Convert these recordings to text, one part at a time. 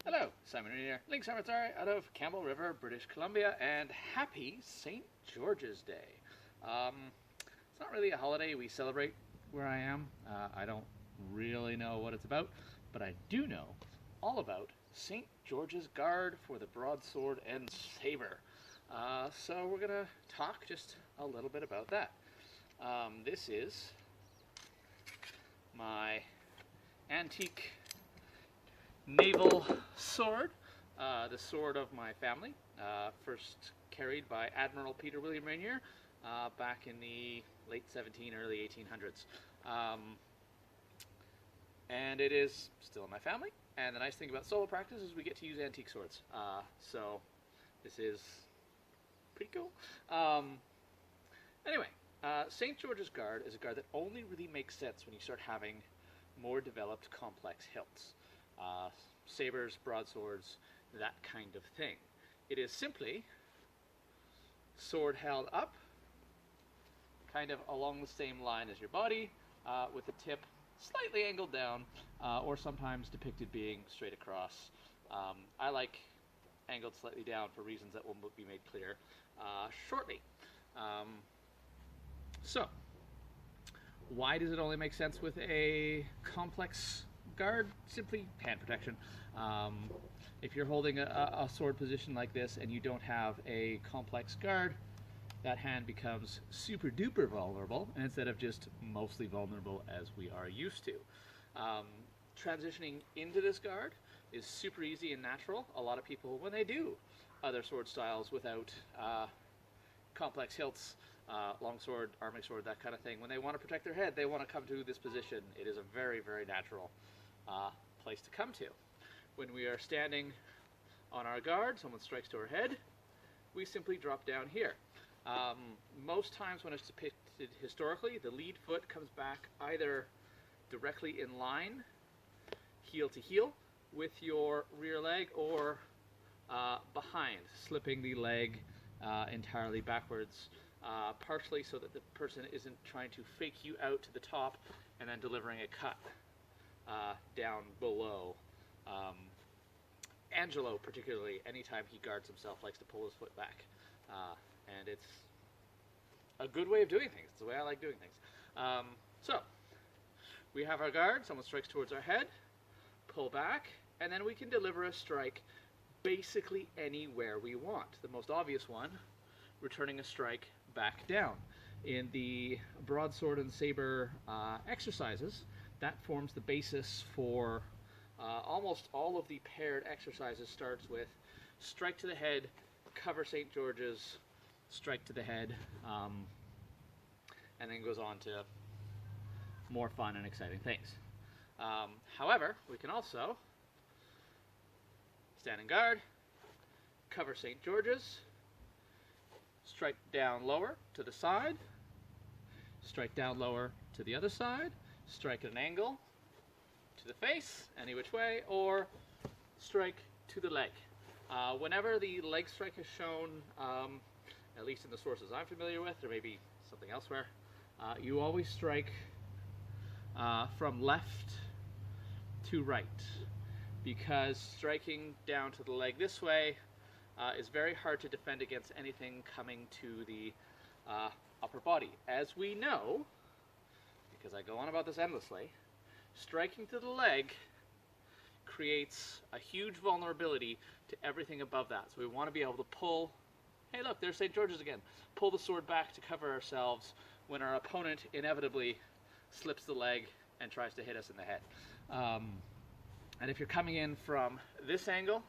Hello, Simon here, Link Sabre out of Campbell River, British Columbia, and happy St. George's Day. It's not really a holiday we celebrate where I am. I don't really know what it's about, but I do know all about St. George's Guard for the Broadsword and Sabre. So we're going to talk just a little bit about that. This is my antique naval sword, the sword of my family, first carried by Admiral Peter William Rainier back in the late early 1800s. And it is still in my family, and the nice thing about solo practice is we get to use antique swords. So this is pretty cool. Anyway, St. George's Guard is a guard that only really makes sense when you start having more developed complex hilts. Sabres, broadswords, that kind of thing. It is simply sword held up, kind of along the same line as your body, with the tip slightly angled down, or sometimes depicted being straight across. I like angled slightly down for reasons that will be made clear shortly. So, why does it only make sense with a complex guard? Simply hand protection. If you're holding a sword position like this and you don't have a complex guard, that hand becomes super duper vulnerable instead of just mostly vulnerable as we are used to. Transitioning into this guard is super easy and natural. A lot of people, when they do other sword styles without complex hilts, longsword, arming sword, that kind of thing, when they want to protect their head, they want to come to this position. It is a very, very natural place to come to. When we are standing on our guard, someone strikes to our head, we simply drop down here. Most times when it's depicted historically, the lead foot comes back either directly in line, heel to heel, with your rear leg, or behind, slipping the leg entirely backwards, partially so that the person isn't trying to fake you out to the top and then delivering a cut down below. Angelo, particularly, anytime he guards himself, likes to pull his foot back. And it's a good way of doing things. It's the way I like doing things. So, we have our guard, someone strikes towards our head, pull back, and then we can deliver a strike basically anywhere we want. The most obvious one, returning a strike back down. In the broadsword and saber exercises, that forms the basis for almost all of the paired exercises. Starts with strike to the head, cover St. George's, strike to the head, and then goes on to more fun and exciting things. However, we can also stand in guard, cover St. George's, strike down lower to the side, strike down lower to the other side, strike at an angle to the face, any which way, or strike to the leg. Whenever the leg strike is shown, at least in the sources I'm familiar with, there may be something elsewhere, you always strike from left to right, because striking down to the leg this way is very hard to defend against anything coming to the upper body. As we know, because I go on about this endlessly, striking to the leg creates a huge vulnerability to everything above that. So we want to be able to pull, hey look, there's St. George's again, pull the sword back to cover ourselves when our opponent inevitably slips the leg and tries to hit us in the head. And if you're coming in from this angle,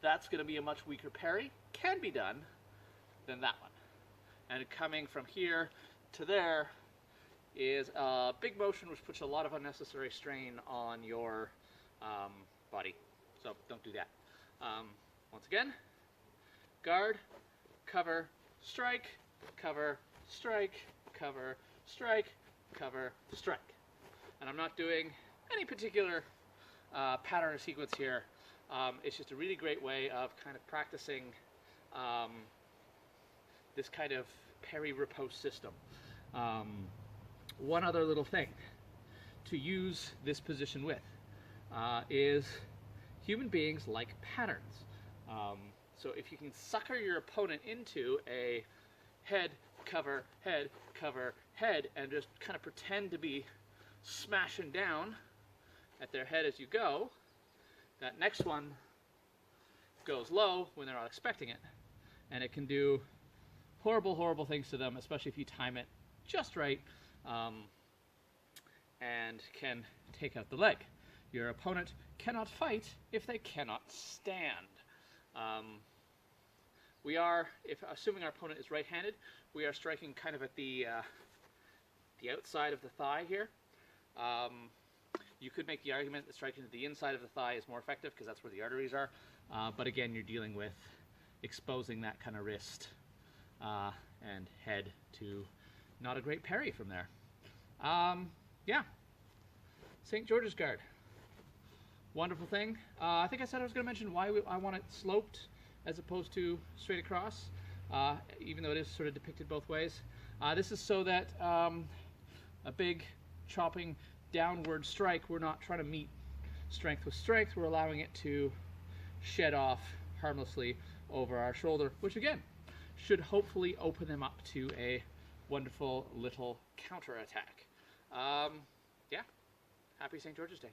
that's going to be a much weaker parry, can be done, than that one. And coming from here to there is a big motion which puts a lot of unnecessary strain on your body. So don't do that. Once again, guard, cover, strike, cover, strike, cover, strike, cover, strike. And I'm not doing any particular pattern or sequence here. It's just a really great way of kind of practicing this kind of parry riposte system. One other little thing to use this position with is human beings like patterns. So if you can sucker your opponent into a head, cover, head, cover, head, and just kind of pretend to be smashing down at their head as you go, that next one goes low when they're not expecting it. And it can do horrible, horrible things to them, especially if you time it just right, and can take out the leg. Your opponent cannot fight if they cannot stand. We are, assuming our opponent is right-handed, we are striking kind of at the outside of the thigh here. You could make the argument that striking to the inside of the thigh is more effective because that's where the arteries are. But again, you're dealing with exposing that kind of wrist and head to not a great parry from there. Yeah, St. George's Guard. Wonderful thing. I think I said I was going to mention why I want it sloped as opposed to straight across, even though it is sort of depicted both ways. This is so that a big chopping downward strike, we're not trying to meet strength with strength, we're allowing it to shed off harmlessly over our shoulder, which again should hopefully open them up to a wonderful little counterattack. Yeah, happy St. George's Day.